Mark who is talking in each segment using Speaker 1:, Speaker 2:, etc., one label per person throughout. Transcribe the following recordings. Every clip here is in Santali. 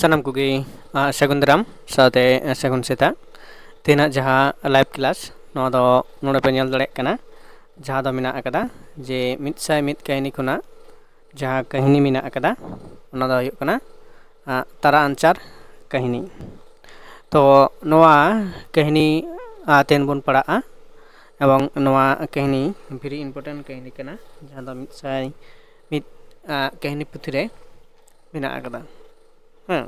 Speaker 1: ᱥᱟᱱᱟᱢ ᱠᱚᱜᱮ ᱥᱟᱹᱜᱩᱱ ᱫᱟᱨᱟᱢ ᱥᱟᱶᱛᱮ ᱥᱟᱹᱜᱩᱱ ᱥᱮᱛᱟᱜ ᱛᱮᱱᱟᱜ ᱡᱟᱦᱟᱸ ᱞᱟᱭᱤᱵ ᱠᱞᱟᱥ ᱱᱚᱣᱟ ᱫᱚ ᱱᱚᱰᱮ ᱯᱮ ᱧᱮᱞ ᱫᱟᱲᱮᱭᱟᱜ ᱠᱟᱱᱟ ᱡᱟᱦᱟᱸ ᱫᱚ ᱢᱮᱱᱟᱜ ᱟᱠᱟᱫᱟ ᱡᱮ 101 ᱠᱟᱹᱦᱱᱤ ᱠᱷᱚᱱᱟᱜ ᱡᱟᱦᱟᱸ ᱠᱟᱹᱦᱱᱤ ᱢᱮᱱᱟᱜ ᱟᱠᱟᱫᱟ ᱚᱱᱟ ᱫᱚ ᱦᱩᱭᱩᱜ ᱠᱟᱱᱟ ᱛᱟᱨᱟ ᱟᱧᱪᱟᱨ ᱠᱟᱹᱦᱱᱤ। ᱛᱚ ᱱᱚᱣᱟ ᱠᱟᱹᱦᱱᱤ ᱛᱮᱱ ᱵᱚᱱ ᱯᱟᱲᱟᱜᱼᱟ এবং नवा कहानी वेरी इम्पोर्टेंट कहानी कना जहाँ दो 101 कहानी पुथी रे मेना आकदा हाँ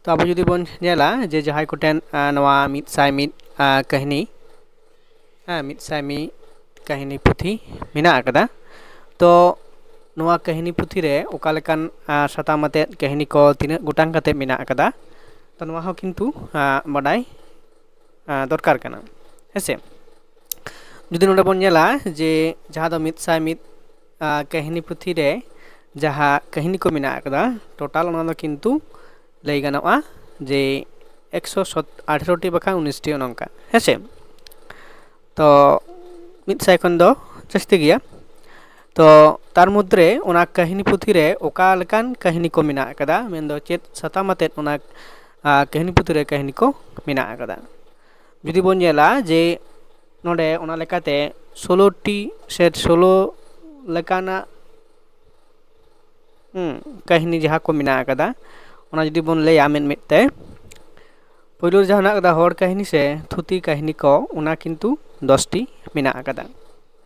Speaker 1: तो अब जुदी बन नेला जे जहां कोटेन नवा 101 कहानी 101 कहानी पुथी मेना आकदा तो नवा कहानी पुथी रे ओका लेकान साताम आते कहानी को तीना गोटांग काते मेना आकदा तो नवा हो किन्तु बाडाय दरकार कना हेसे जुदी नोडे बन नेला जे जहां दो 101 कहानी पुथी रे जहां कहानी को मेना आकदा टोटाल ओना दो किन्तु लई गानोआ जे 118 टी बखा 19 टी नंका हेसे तो 100 खन दो जस्ती गया तो तार मुद्रे ओना कहानी पुथी रे ओका लेकान कहानी को मेना आकदा मेन दो चेत साताम आते ओना कहानी पुथी रे कहानी को मेना आकदा जुदी बन नेला जे नोडे ओना लेकाते 16 टी से 16 लेकाना कहानी जहाँ को मेना आकदा ओना जुदी बन लैया मेन मेते पहिलो जहाँ आकदा हर कहानी से थुती कहानी को ओना किन्तु 10 टी मेना आकदा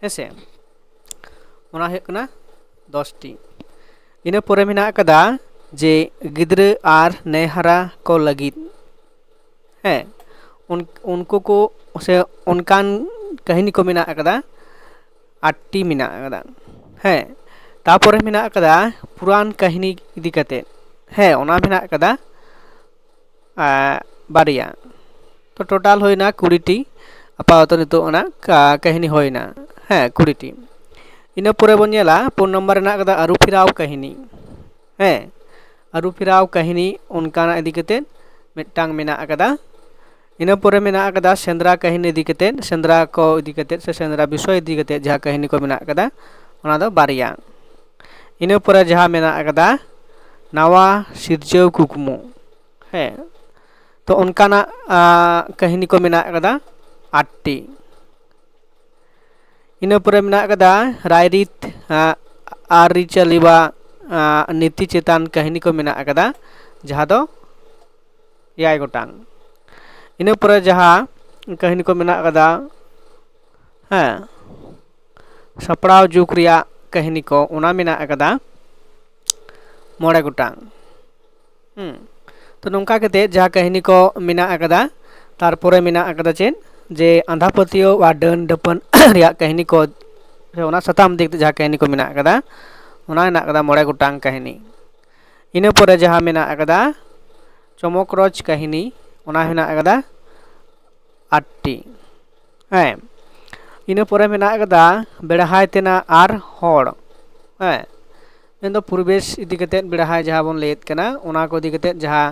Speaker 1: हेसे ओना है कना 10 टी इना परे मेना आकदा जे गिद्रे आर नेहारा को लगित है उनको को से उनकान कहानी को मेना आकदा 8 टी मेना आकदा है तापरे मेना आकदा पुरान कहानी इदी कते है ओना मेना आकदा बारिया तो टोटाल होइना 20 टी आपातत नितो ओना कहानी होइना है 20 टी इना परे बन नेला 4 नंबर ना आकदा आरु फिराव कहानी है आरु फिराव कहानी उनकाना इदी कते मिटांग मेना आकदा इना परे मेना आकदा सेंद्रा कहानी इदी कते सेंद्रा को इदी कते से सेंद्रा विषय इदी कते जहाँ कहानी को मेना आकदा ओना दो बारिया इना परे जहाँ मेना आकदा नावा सिरजव कुकमु है तो उनकाना कहानी को मेना आकदा 8 टी इना परे मेना आकदा रायरित आरि चलिबा नीति चेतान कहानी को मेना आकदा जहाँ दो 6 गोटांग इना परे जहाँ कहानी को मेना आकदा है सपड़ाव जुग रिया कहानी को ओना मेना आकदा 9 गोटांग तो नोंका कते जहाँ कहानी को मेना आकदा तारपरे मेना आकदा चेन जे आंधापतियो वा डन डपन रिया कहानी को ओना साताम दिक जहाँ कहानी को मेना आकदा ओना मेना आकदा 9 गोटांग कहानी इना परे जहाँ मेना आकदा चमकरज कहानी ओना मेना आकदा 8 टी है इना परे मेना आकदा बेड़हाय तेना आर हड़ है मेन दो परिवेश इदी कते बेड़हाय जहाँ बन लेत कना ओना को इदी कते जहाँ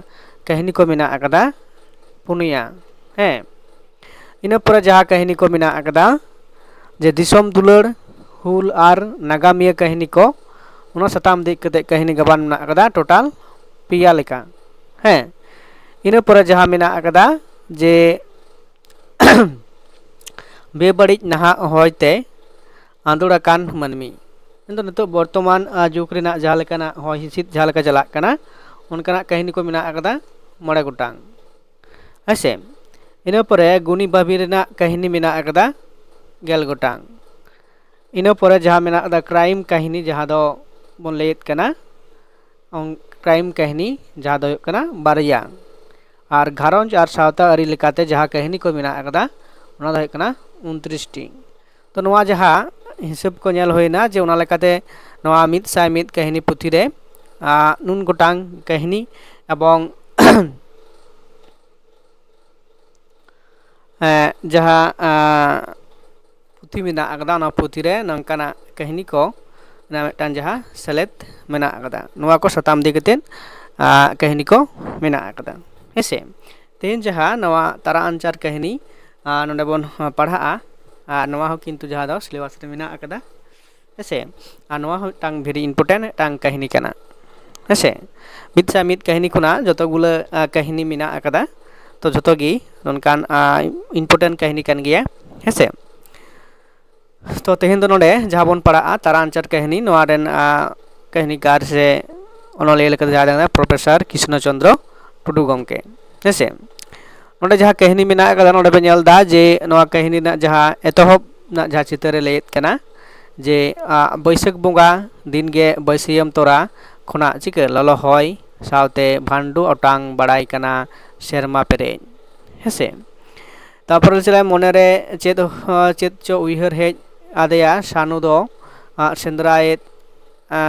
Speaker 1: कहानी को मेना आकदा 4 है इना परे जहाँ कहानी को मेना आकदा जे दिसोम दुलड़ हुल आर नागामिया कहानी को ओना साताम दिक कते कहानी गबान मेना आकदा टोटाल 5 लेका है इना परे जहाँ मेना आकदा जे बेबड़िज नहा होयते आंदोड़ाकान मनमी इन्दो नितो वर्तमान जुग रेना जहाँ लेकाना होय हिसिद जहाँ लेका चलाक कना उनकाना कहानी को मेना आकदा 9 गोटांग हेसे इना परे गुनी बाबी रेना कहानी मेना आकदा 10 गोटांग इना परे जहाँ मेना आकदा क्राइम कहानी जहाँ दो बन लेत कना क्राइम कहानी जहाँ दो कना बारिया और घारंज और सावता अरी लेकाते जहाँ कहानी को मेना आकदा ओना दो कना 29 टी तो नवा जहाँ हिसाब को नेल होइना जे ओना लेकाते नवा 101 कहानी पुथी रे नुन गोटांग कहानी एवं जहाँ पुथी मेना आकदा ओना पुथी रे नंकाना कहानी को ना मिटान जहाँ सेलेद मेना आकदा नवा को साताम दी कते कहानी को मेना आकदा हेसे तेन जहाँ नवा तारा आंचार कहानी नोडे बन पढ़ा नवा हो किन्तु जहाँ दो सिलेबास रे मेना आकदा हेसे नवा हो टांग वेरी इम्पोर्टेंट टांग कहानी कना हेसे मिदसा मिद काहिनी खुना जतगुलो काहिनी मेना आकदा तो जतो गी नोनकान इम्पोर्टेंट काहिनी कान गया हेसे तो तेहेन दो नोडे जहां बोन पढ़ा तारा अंचर काहिनी नोआ रेन काहिनीकार से ओनोलिया लेका जहां प्रोफेसर कृष्ण चंद्र टुडू गमके हेसे नोडे जहां काहिनी मेना आकदा नोडे बे नेलदा जे नोआ काहिनी ना जहां एतोहब ना जहां चितरे लेत कना जे बैसाख बंगा दिन गे बैसियम तोरा खुना चिके ललो हय सावते भांडू अटांग बड़ाई कना शेरमा पेरे हेसे तापर चला मने रे चेद चेद चो उइहर हेज आदेया सानु दो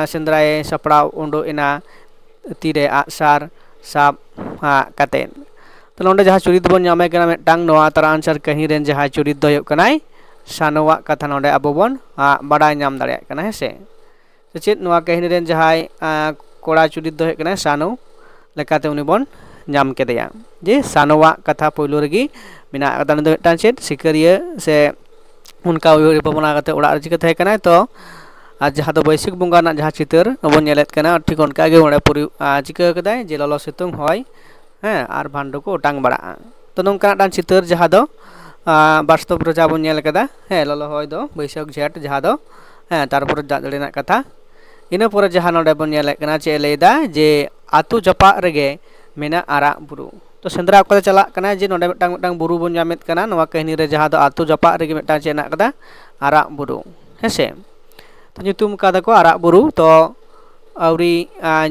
Speaker 1: सेंद्राए सपड़ाव उंडो इना तीरे आसार साब कातेन तो नोंडे जहां चुरित बन नामे कना मेटांग नोआ तारा आंसर कहीं रेन जहां चुरित दो हुयुग कनाय सानुवा कथा नोंडे अबो बन बाडाय नाम दाड़ेया कना हेसे तो चेद नोआ कहीं रेन जहां कोड़ा चुरित दो हुयुग कनाय सानु लेकाते उनी बन नाम केदेया जे सानुवा कथा पोइलो रेगी मेना आदा दो मेटांग चेद सिकरिया से उनका उइहर भावना करते ओड़ा रे चिका थाहे कना तो आज जहां दो बैसाख बंगा ना जहां चितर नबन नेलेत कना ठीक उनका गे ओड़े पुरी चिका कदाय जे ललो सितुंग होय हैं आर भांडो को ओटांग बड़ा तो नोंका डान चितर जहां दो वास्तव रे जाबन नेल कदा हैं ललो होय दो बैसाख झेट जहां दो हैं तारपर दाग दड़ेना कथा इना पर जहां नोडे बन नेले कना चे लेदा जे आतु जपा रेगे मेना आरा बुरु तो सेंद्रा को चला कना जे नोडे मेटांग मेटांग बुरु बन जामेत कना नोवा कहनी रे जहां दो आतु जपा रेगे मेटांग चेना कदा आरा बुरु हेसे तो nyutum kada ko आरा बुरु तो आवरी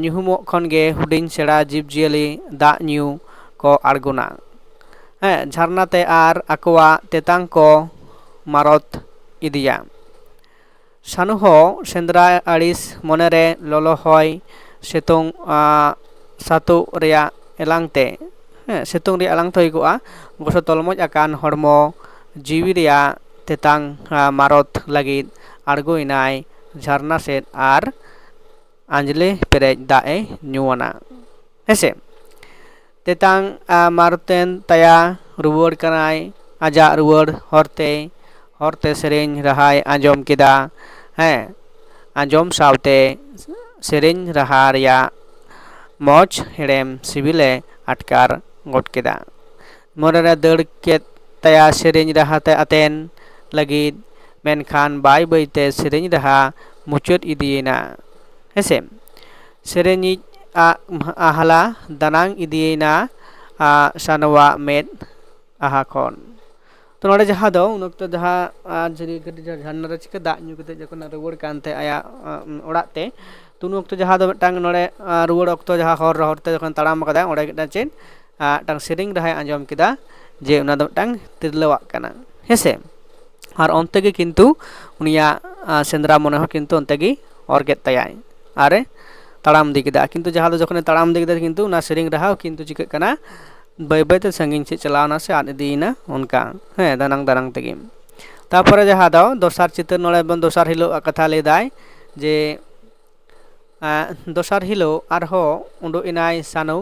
Speaker 1: nyuhumo खन गे हुडिन सेड़ा जीव जियली दा न्यू को आड़गोना झरना ते आर आकोवा तेतांग को मारत इदिया सानु हो सेंद्रा आड़िस मनेरे ललो होय सेतोंग सातु रेया एलांगते सेतोंग रे एलांग थइगोआ गोसो तलमज आकान हड़मो जीवी रेया तेतांग मारत लागिद आड़गोइनाय झरना सेद आर आंजले पेरेज दाए न्यूआना हेसे तेतांग मारतेन तया रुवड़ कनाय आजा रुवड़ हरते सेरेñ रहाय आंजम केदा हैं आंजम सावते सेरेñ रहा रिया मौज हेड़ेम सिबिले अटकार गट केदा मोरेरे दड़ केद तया सेरेñ रहाते अतेन लगिद मेनखान बाय बायते सेरेñ रहा मुचुद इदियेना हेसे सेरेñi आहाला दानांग इदियेना सानवा मेद आहा खन तो नोडे जहां दो उन वक्त जहां जरी गडी झरना रे चिका दाग न्यू कते जखन रुवड़ कानते आया ओड़ाते तो उन वक्त जहां दो मेटांग नोडे रुवड़ वक्त जहां हरते जखन ताड़ाम कदा ओडे गेटा चेन टांग सेरेñ रहाय आंजम केदा जे उना दो मेटांग तिरलावाक काना हेसे और अंते गे किन्तु उनिया सेंद्रा मने हो किन्तु अंते गे ऑर्गेट तयाय आरे ताड़ाम दी केदा किन्तु जहां दो जखन ताड़ाम दी केदा किन्तु उना सेरेñ रहा किन्तु चिका कना बाय बाय ते संगिन से चलावना से आद इदीना उनका हैं दानांग दानांग तेगे तारपरे जहां दो दोसार चितर नोडे बन दोसार हिलो कथा लेदाय जे दोसार हिलो आरहो उंडो इनाय सानु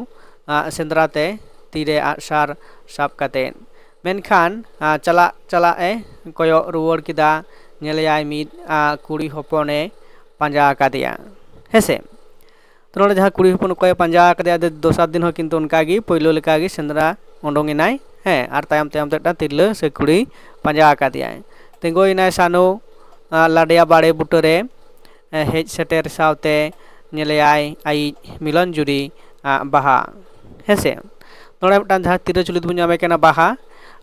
Speaker 1: सेंद्राते तीरे आसार साब कातेन मेनखान चला चला कोयो रुवड़ किदा नेलेयाय मिद कुड़ी हपने पांजा कादिया हेसे तो नोडे जहां कुड़ी हपन कोय पांजा कादिया दोसार दिन हो किन्तु उनकागी पहिलो लेकागी सेंद्रा ओंडोंगिनाय हैं आर तायम तायम तेटा तिरला से कुड़ी पांजा कादिया तेंगोइनाय सानु लाडिया बाड़े बुटरे हेज सेटेर सावते नेलेयाय आई मिलन जुरी बाहा हेसे नोडे मिटान जहां तिरा चुलित बु नामे केना बाहा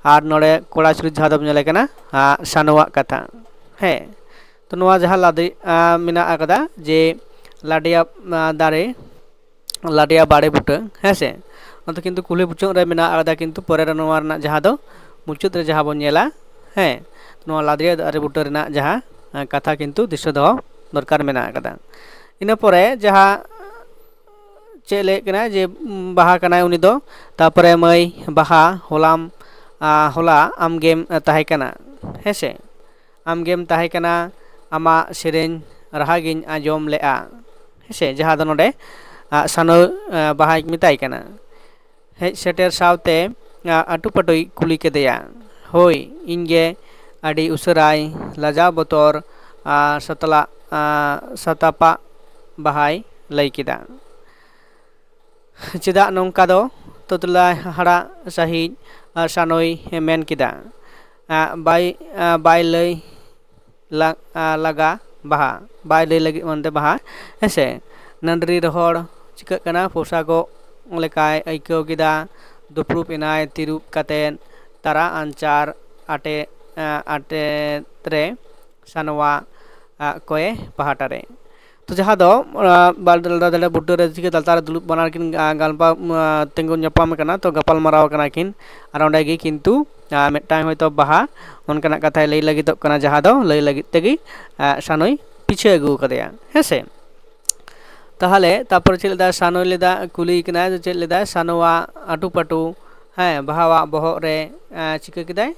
Speaker 1: और नोड़े कोड़ा चुरी जहां दो नेले कना सानुवा कथा है तो नोआ जहां लादे मेना आकदा जे लाडिया दारे लाडिया बाड़े बुटा हेसे तो किन्तु कुली बुचों रे मेना आकदा किन्तु परे रे नोआ रना जहां दो मुचुत रे जहां बन नेला है नोआ लाडिया दारे बुटा रना जहां कथा किन्तु दिशा दो दरकार मेना आकदा इना परे जहां चेले कना जे बाहा कनाय उनी दो तापरे मई बाहा होलाम होला आम गेम ताहे कना हेसे आम गेम ताहे कना आमा सेरेñ रहा गिन आंजम लेआ हेसे जहां दो नोडे सानो बाहाय मिताय कना हेज सेटेर सावते अटुपटुई कुली केदेया होय इनगे आडी उसराय लाजा बतर सतला सतापा बाहाय लई केदा ᱪᱮᱫᱟᱜ ᱱᱚᱝᱠᱟ ᱫᱚ ᱛᱚᱛᱞᱟᱭ ᱦᱟᱲᱟᱜ ᱥᱟᱺᱦᱤᱡ ᱥᱟᱱᱚᱭ ᱢᱮᱱ ᱠᱮᱫᱟ ᱵᱟᱭ ᱞᱟᱹᱭ ᱞᱟᱜᱟ ᱵᱟᱦᱟ ᱵᱟᱭ ᱞᱟᱹᱭ ᱞᱟᱹᱜᱤᱫ ᱢᱟᱱᱛᱮ ᱵᱟᱦᱟ ᱦᱮᱸᱥᱮ ᱱᱟᱹᱰᱨᱤ ᱨᱚᱦᱚᱲ ᱪᱤᱠᱟᱹᱜ ᱠᱟᱱᱟ ᱯᱳᱥᱟᱠᱚᱜ ᱞᱮᱠᱟᱭ ᱟᱹᱭᱠᱟᱹᱣ ᱠᱮᱫᱟ ᱫᱩᱯᱲᱩᱵ ᱮᱱᱟᱭ ᱛᱤᱨᱩᱵ ᱠᱟᱛᱮᱫ ᱛᱟᱨᱟ ᱟᱧᱪᱟᱨ ᱟᱴᱮᱫ ᱨᱮ ᱥᱟᱱᱣᱟ ᱠᱚᱭᱮ ᱯᱟᱦᱴᱟ ᱨᱮ तो जहाँ दो बालदला बुड्ढो रे चिके दलतार दुलुप बनार किन गालपा तेंगु ᱧᱟᱯᱟᱢ ᱠᱟᱱᱟ तो गपाल माराव कना किन और ओंडे गी किंतु मिदटांग होयतो बाहा ओनकाना कथाय लई लागितोग कना जहाँ दो लई लागित तेगी सानोय पिछे अगु कदेया हेसे ताहले तापर चेद लेदा सानोय लेदा कुली कना चेद लेदा सानोवा आटू पाटू हाँ बाहावा बहग रे चिका केदाय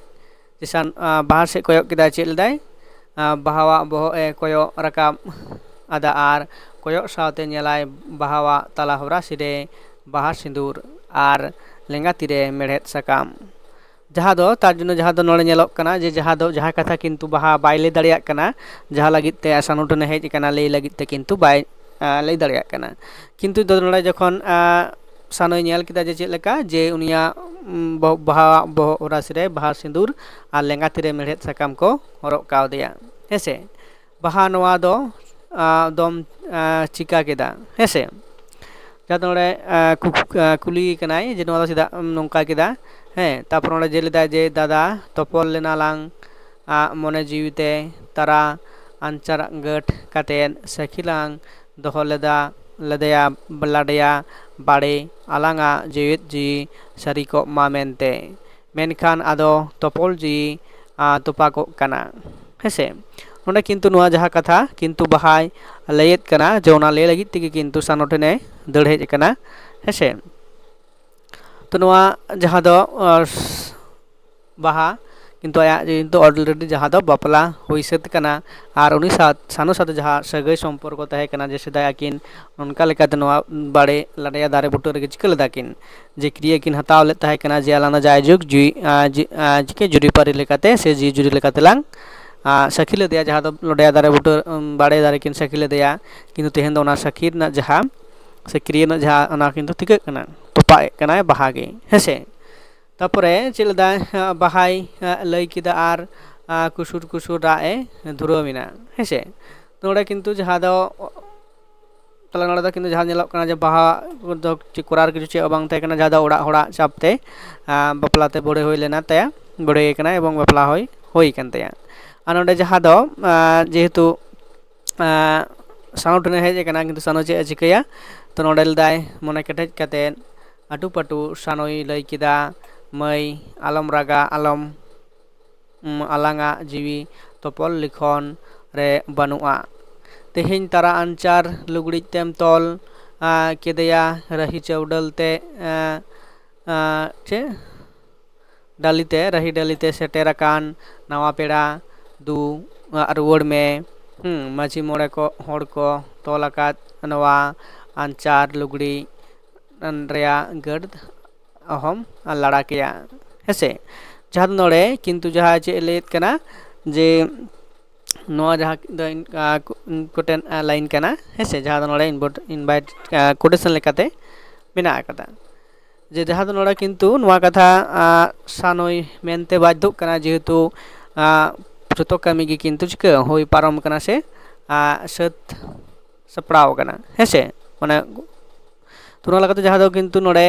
Speaker 1: जे सान बाहा से कोयक केदाय चेद लेदाय बाहावा बहग ए कोयक राकाब आदा आर कोयक सावते नेलाय बाहावा तला हरा सिरे बाहा सिंदूर आर लेंगा तीरे मेढ़ेत साकाम जहाँ दो तार जन्य जहाँ दो नोड़े नेलोग कना जे जहाँ दो जहाँ कथा किंतु बाहा बाय लई दाड़ेयाग कना जहाँ लागित ते सानु ठेने हेज कना लई लागित ते किंतु बाय लई दाड़ेयाग कना किंतु दो नोड़े जखन सानोय नेल केदा जे चेद लेका जे उनिया बाहा बहग हरा सिरे बाहा सिंदूर आर लेंगा तीरे मेढ़ेत साकाम को हरग कावदेया हेसे बाहा नोवा दो दम चिका केदा हेसे जहाँ नोड़े कुली कनाय जे नोवा दो चेदा नोंका केदा हाँ तापर नोड़े जे लेदा जे दादा तपल लेना लांग मने जीविते तारा आंचार गट काटेन सखिलांग दोहो लेदया लाडया बाड़े आलांगा जीवित जी सारी को मा मेनते मेनखान आदो तपल जी तोपा को कना हेसे ओंडे किंतु नोआ जहाँ कथा किंतु बाहाय लयेत कना जे ओना लय लागित तेगे किंतु सानो ठेने दड़ हेज कना हेसे तो नोआ जहाँ दो बाहा किंतु आया किंतु ऑलरेडी जहाँ दो बापला हुई सत कना आर उनी सानो साथ जहाँ सगै सम्पर्क तहे कना जे सेदाय आकिन उनका लेकाते नोआ बाड़े लाडया दारे बुटो रे चिका लेदा किन जे क्रिया किन हताव ले तहे कना जे आलाना जायजुग जिके जुरी पारी लेकाते से जी जुरी लेकाते लांग सखी लेदेया जहाँ दो लाडया दारे बुटो बाड़े दारे किन सखी लेदेया किंतु तेहेन दो ओना सखी ना जहाँ से क्रिया ना जहाँ ओना किंतु तिकाग कना तोपा कना बाहागे हेसे तापरे चेदा बाहाय लई केदा आर कुसुर कुसुर राग ए धुराविना हेसे नोड़े किंतु जहाँ दो तला नोड़े दो किंतु जहाँ नेलोग कना जे बाहा दो कोरार किछु चे बांग तहे कना जहाँ दो ओड़ा होड़ा चापते बापलाते बड़े होई लेना तया बड़े कना एवं बापला होई कान तया आर नोड़े जहाँ दो जेहेतु सानु ठेने हेज कना किंतु सानु चे चिकाया तो नोड़े लेदाय मने केटेज कातेन आटू पाटू सानोय लई केदा मई आलम रागा आलम आलांगा जीवी तपल लिखन रे बानुआ तेहेन तारा आंचार लुगड़ी तेम तल केदेया रही चौडलते चे डालीते रही डालीते सेटेराकान नवा पेड़ा दू रुवाड़ में माझी मोड़े को हड़ को तोलाकात नवा आंचार लुगड़ी रेया गड़ अहम लड़ा किया हेसे जहाँ नोड़े किंतु जहाँ चे लेत कना जे नोआ जहाँ कोटेन लाइन कना हेसे जहाँ नोड़े इनवाइट कोटेशन लेकाते मेना कदा जे जहाँ नोड़े किंतु नोआ कथा सानोय मेनते बाध्य कना जेहेतु जतो कामी गी किंतु चिका होई पारम कना से सत सपड़ाव कना हेसे माने तो जहाँ दो किंतु नोड़े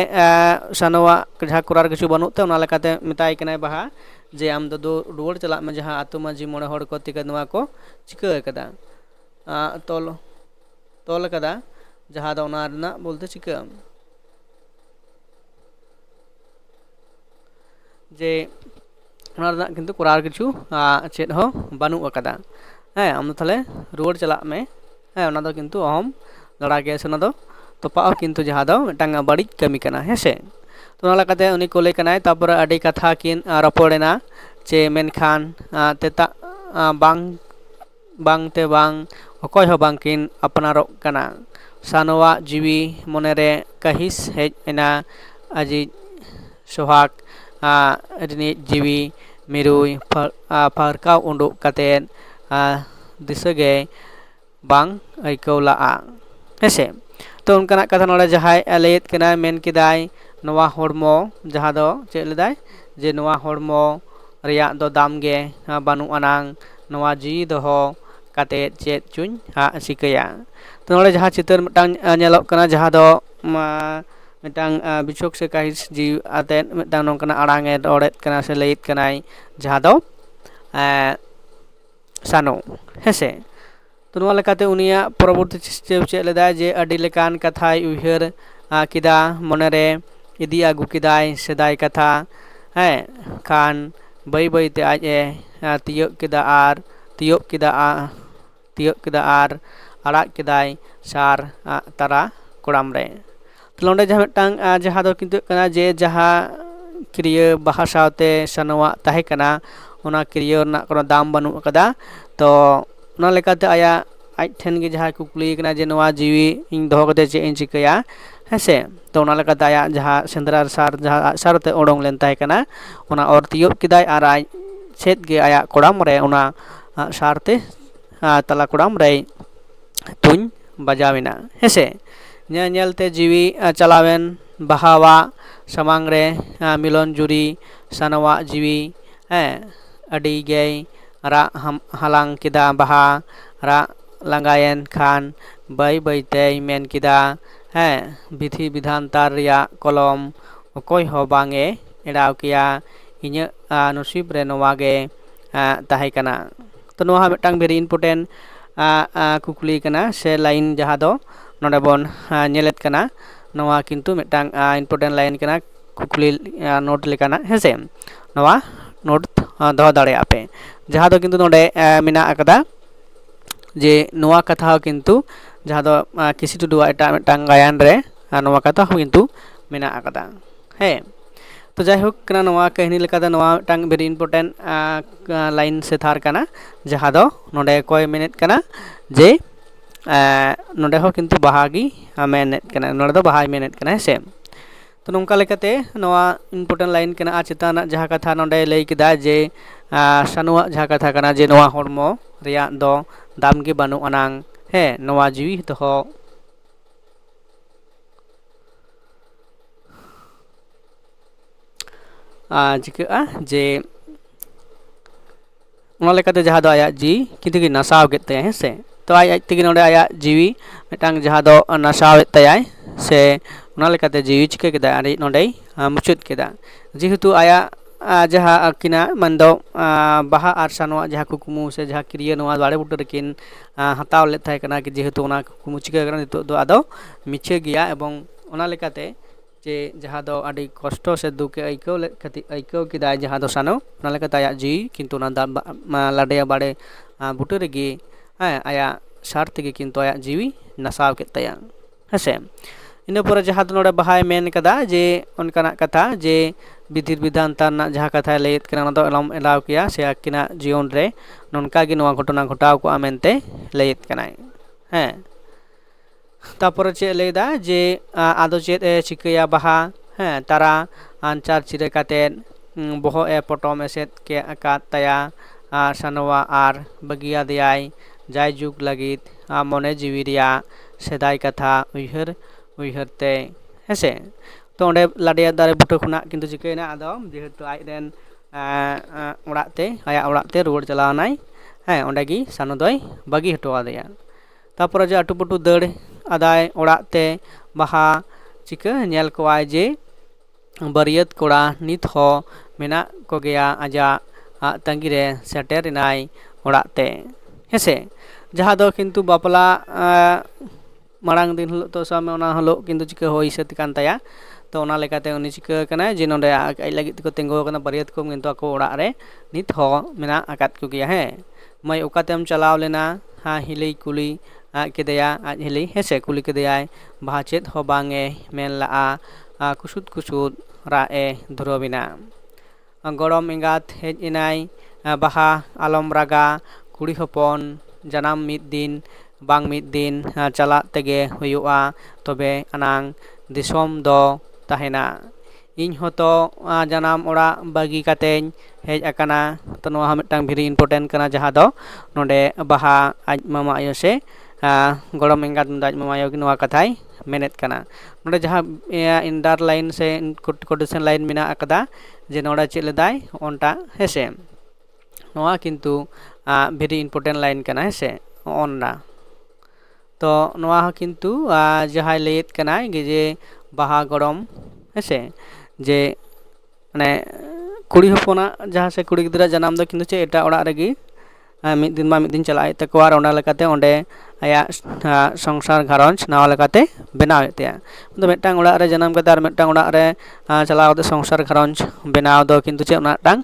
Speaker 1: सानोवा जहाँ कोरार किछु बानुते ओना लेकाते मेताय कनाय बाहा जे आम दो रुवाड़ चलाग में जहाँ आतु माझी मोड़े हड़ को तिका नोवा को चिका कदा तोल कदा जहाँ दो ओना रना बोलते चिका जे ओना रना किंतु कोरार किछु चेद हो बानु अकदा हाँ आम ताहले रुवाड़ चलाग में हाँ ओना दो किंतु अहम लड़ा गया से ओना दो तोपा किंतु जहाँ दो मिटांग बाड़िज कमी कना हेसे तो नालाकाते उनी कोले कनाय तापर आडी कथा किन रपड़ेना चे मेनखान तेता बांग ते बांग अकय हो बांग किन अपनारोग कना सानोवा जीवी मनेरे कहिस हेज एना अजी सोहाग रिनी जीवी मिरुई फारकाव उंडुक कातेन दिसगे बांग आइकौ लाआ हेसे तो उनकानाक कथा नोड़े जहाय लैत कनाय मेन किदाय नोवा हड़मो जहां दो चेद लेदाय जे नोवा हड़मो रिया दो दाम गे बानु अनांग नोवा जी दोहो काते चेद चुन सिकया तो नोड़े जहां चितर मिटांग नेलोक कना जहां दो मिटांग बिछोक से काहिस जी आते मिटांग नोंकना आड़ांगे रोड़ेत कना से लैत कनाय जहां दो सानो हेसे तो नोवा लेकाते उनिया परवर्ती चेद लेदाय जे अडी लेकान कथाय उयहर किदा मनेरे इदी आगु किदाय सेदाय कथा है खान बै बैते आजे तियोक किदा आर तियोक किदा आर आड़ाग किदाय सार तारा कोड़ाम रे तो नोंडे जहां मिटांग जहां दो किन्तु कना जे जहां क्रिया बाहा सावते सानोवा ताहे कना ओना क्रिया रना कोनो दाम बानु कदा तो ओना लेकाते आया आज ठेन गे जहां कुकली कना जे नोवा जीवी इन दोहो कते चे इन चिकया हेसे तो ओना लेकाते आया जहां सेंद्रा सार जहां सारते ओडोंग लेन ताहे कना ओना और तियोक किदाय आर आज सेद गे आया कोड़ाम रे ओना सारते तला कोड़ाम रे तुन बजाविना हेसे नेलते जीवी चलावेन बहावा समांग रे मिलन जुरी सानवा जीवी अडी गे रा हालांग किदा बहा रा लंगायन खान बै बैते मेन किदा विधि विधान तार रिया कलम अकोय हो बांगे एड़ाव किया इᱧ नसीब रे नोवा गे ताहे कना तो नोहा मिटांग भेरी इम्पोर्टेंट कुकली कना से लाइन जहां दो नोडे बोन नेलेत कना नोवा किन्तु मिटांग इम्पोर्टेंट लाइन कना कुकली नोट लेकाना हेसे नोवा नोट दो दाड़े आपे जहां दो किन्तु नोडे मिना अकदा जे नोवा कथा किन्तु जहां दो किसी टुडुआ एटा मिटांग गायन रे नोवा कथा किन्तु मिना अकदा हे तो जायहोक कना नोवा कहानी लेकादा नोवा मिटांग भेरी इम्पोर्टेंट लाइन से थार कना जहां दो नोडे कोय मेनेत कना जे नोडे हो किन्तु बहागी मेनेत कना नोडे दो बहाय मेनेत कना हेसे तो नोंका लेकाते नोवा इम्पोर्टेंट लाइन कना चितान जहां कथा नोडे लई किदा जे सानुआ जहां कथा कना जे नोवा हड़मो रिया दो दाम गे बानु अनांग हे नोवा जीवी दोहो चिका जे ओना लेकाते जहां दो आया जी किन्तु की नसाव केते हेसे तो आज तेगे नोडे आया जीवी मिटांग जहां दो नसाव तयाय से ओना लेकाते जीवी चिका केदा आरी नोडे मुचुत केदा जेहेतु आया जहां किना मंदो बाहा आर सानोआ जहां कुकुमु से जहां क्रिया नोवा बाड़े बुट रेकिन हताव ले थाय कना कि जेहेतु ओना कुकुमु चिका कना नितो दो आदो मिछे गिया एवं ओना लेकाते जे जहां दो आडी कष्ट से दुखे आइको किदा जहां दो सानो ओना लेकाते आया जी किन्तु ओना लाडेया बाड़े बुट रेगी आया सार तेगे किन्तु आया जीवी नसाव केताया हेसे इन पर जहां नोडे बहाय मेन कदा जे उनकाना कथा जे विधि विधान तारना जहां कथा लैत कना दो एलम एलाव किया से आकिना जीवन रे नोनका गे नोवा घटना घटाव को आमेनते लैत कनाय तापर चे लैदा जे आदो चेद चिकया बहा तारा आंचार चिरे काते बहो पटम एसेद के आकात तया सानवा आर बगिया दियाय जाय जुग लगित मने जीवी रिया सेदाय कथा उयहरते हेसे तो ओंडे लाडिया दारे बुटा खुना किन्तु चिकैना आदो जेहेतु आज रेन ओड़ाते आया ओड़ाते रुवाड़ चलावनाय ओंडे गी सानु दोय बागी हटो आदेया तापर जे आटुपुटु दाड़ आदाय ओड़ाते बहा चिका नेल कोवाय जे बरियत कोड़ा नित हो मेना को गया आजा तंगी रे सेटेरिनाय ओड़ाते हेसे जहां दो किन्तु बापला मांग दिन हलो तो सामे ओना हलो किन्तु चिका होई सेत कान ताया तो ओना लेकाते उनी चिका कना जे नोडे आज लागित को तेंगो कना बरियत को किन्तु आको ओड़ा रे नित हो मेना आकात को गया है मैं ओकातेम चलाव लेना हिलई कुली केदेया आज हिलई हेसे कुली केदेयाय बहा चेद हो बांगे मेन ला कुसुद कुसुद राए धुरबिना गड़म एंगात हेज इनाय बहा आलम रागा कुड़ी हपन जानम मिद दिन बांग मिद दिन चला तेगे हुयुआ तबे अनांग दिसोम दो ताहेना इन होतो जानम ओड़ा बागी कातेñ हेज अकाना तो नोहा मिटांग भेरी इम्पोर्टेंट कना जहां दो नोडे बहा आज मामा आयो से ᱜᱚᱲᱚᱢ ᱮᱸᱜᱟᱛ ᱢᱮᱱᱫᱚ ᱟᱡ ᱢᱟᱢᱟᱭᱳ ᱜᱮ ᱱᱚᱣᱟ ᱠᱟᱛᱷᱟᱭ ᱢᱮᱱᱮᱫ ᱠᱟᱱᱟ᱾ ᱱᱚᱰᱮ ᱡᱟᱦᱟᱸ ᱤᱱᱰᱟᱨ ᱞᱟᱭᱤᱱ ᱥᱮ ᱠᱳᱴᱮᱥᱚᱱ ᱞᱟᱭᱤᱱ ᱢᱮᱱᱟᱜ ᱟᱠᱟᱫᱟ ᱡᱮ ᱱᱚᱰᱮ ᱪᱮᱫ ᱞᱮᱫᱟᱭ ᱚᱱᱴᱟᱜ ᱦᱮᱸᱥᱮ, ᱱᱚᱣᱟ ᱠᱤᱱᱛᱩ ᱵᱷᱮᱨᱤ ᱤম্ᱯᱚᱨᱴᱮন্ট ᱞᱟᱭᱤᱱ ᱠᱟᱱᱟ ᱦᱮᱸᱥᱮ ᱚᱱᱟ᱾ ᱛᱚ ᱱᱚᱣᱟ ᱦᱚᱸ ᱠᱤᱱᱛᱩ ᱡᱟᱦᱟᱸᱭ ᱞᱟᱹᱭᱮᱫ ᱠᱟᱱᱟᱭ ᱡᱮ ᱵᱟᱦᱟ ᱜᱚᱲᱚᱢ ᱦᱮᱸᱥᱮ, ᱡᱮ ᱢᱟᱱᱮ ᱠᱩᱲᱤ ᱦᱚᱯᱚᱱᱟᱜ ᱡᱟᱦᱟᱸ ᱥᱮ ᱠᱩᱲᱤ ᱜᱤᱫᱽᱨᱟᱹ ᱡᱟᱱᱟᱢ ᱫᱚ ᱠᱤᱱᱛᱩ ᱪᱮᱫ ᱮᱴᱟᱜ ᱚᱲᱟᱜ ᱨᱮᱜᱮ ᱢᱤᱫ ᱫᱤᱱ ᱢᱟ ᱢᱤᱫ ᱫᱤᱱ ᱪᱟᱞᱟᱜ ᱦᱩᱭᱩᱜ ᱛᱟᱠᱚᱣᱟ, ᱟᱨ ᱚᱱᱟ ᱞᱮᱠᱟᱛᱮ ᱚᱸᱰᱮ ᱟᱭᱟᱜ ᱥᱚᱝᱥᱟᱨ ᱜᱷᱟᱨᱚᱸᱡᱽ ᱱᱟᱣᱟ ᱞᱮᱠᱟᱛᱮ ᱵᱮᱱᱟᱣ ᱦᱩᱭᱩᱜ ᱛᱟᱭᱟ᱾ ᱢᱤᱫᱴᱟᱝ ᱚᱲᱟᱜ ᱨᱮ ᱡᱟᱱᱟᱢ ᱠᱟᱛᱮ ᱟᱨ ᱢᱤᱫᱴᱟᱝ ᱚᱲᱟᱜ ᱨᱮ ᱪᱟᱞᱟᱣ ᱠᱟᱛᱮ ᱥᱚᱝᱥᱟᱨ ᱜᱷᱟᱨᱚᱸᱡᱽ ᱵᱮᱱᱟᱣ ᱫᱚ ᱠᱤᱱᱛᱩ ᱪᱮᱫ ᱚᱱᱟ ᱢᱤᱫᱴᱟᱝ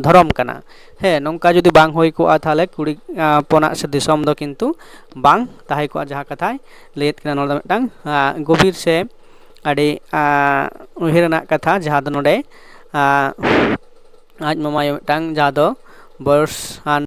Speaker 1: ᱫᱷᱚᱨᱚᱢ ᱠᱟᱱᱟ᱾ ᱦᱮᱸ ᱱᱚᱝᱠᱟ ᱡᱩᱫᱤ ᱵᱟᱝ ᱦᱩᱭ ᱠᱚᱜᱼᱟ ᱛᱟᱦᱚᱞᱮ ᱠᱩᱲᱤ ᱦᱚᱯᱚᱱᱟᱜ ᱥᱮ ᱫᱤᱥᱚᱢ ᱫᱚ ᱠᱤᱱᱛᱩ ᱵᱟᱝ ᱛᱟᱦᱮᱸ ᱠᱚᱜᱼᱟ ᱡᱟᱦᱟᱸ ᱠᱟᱛᱷᱟᱭ ᱞᱟᱹᱭᱮᱫ ᱠᱟᱱᱟ᱾ ᱱᱚᱰᱮ ᱢᱤᱫᱴᱟᱝ ᱜᱚᱵᱷᱤᱨ ᱥᱮ ᱟᱹᱰᱤ ᱩᱭᱦᱟᱹᱨ ᱨᱮᱱᱟᱜ ᱠᱟᱛᱷᱟ ᱡᱟᱦᱟᱸ ᱫᱚ ᱱᱚᱰᱮ ᱟᱡ ᱢᱟᱢᱟᱭᱳ ᱢᱤᱫᱴᱟᱝ ᱡᱟᱦᱟᱸ ᱫᱚ ᱵᱚᱭᱚᱥᱟᱱ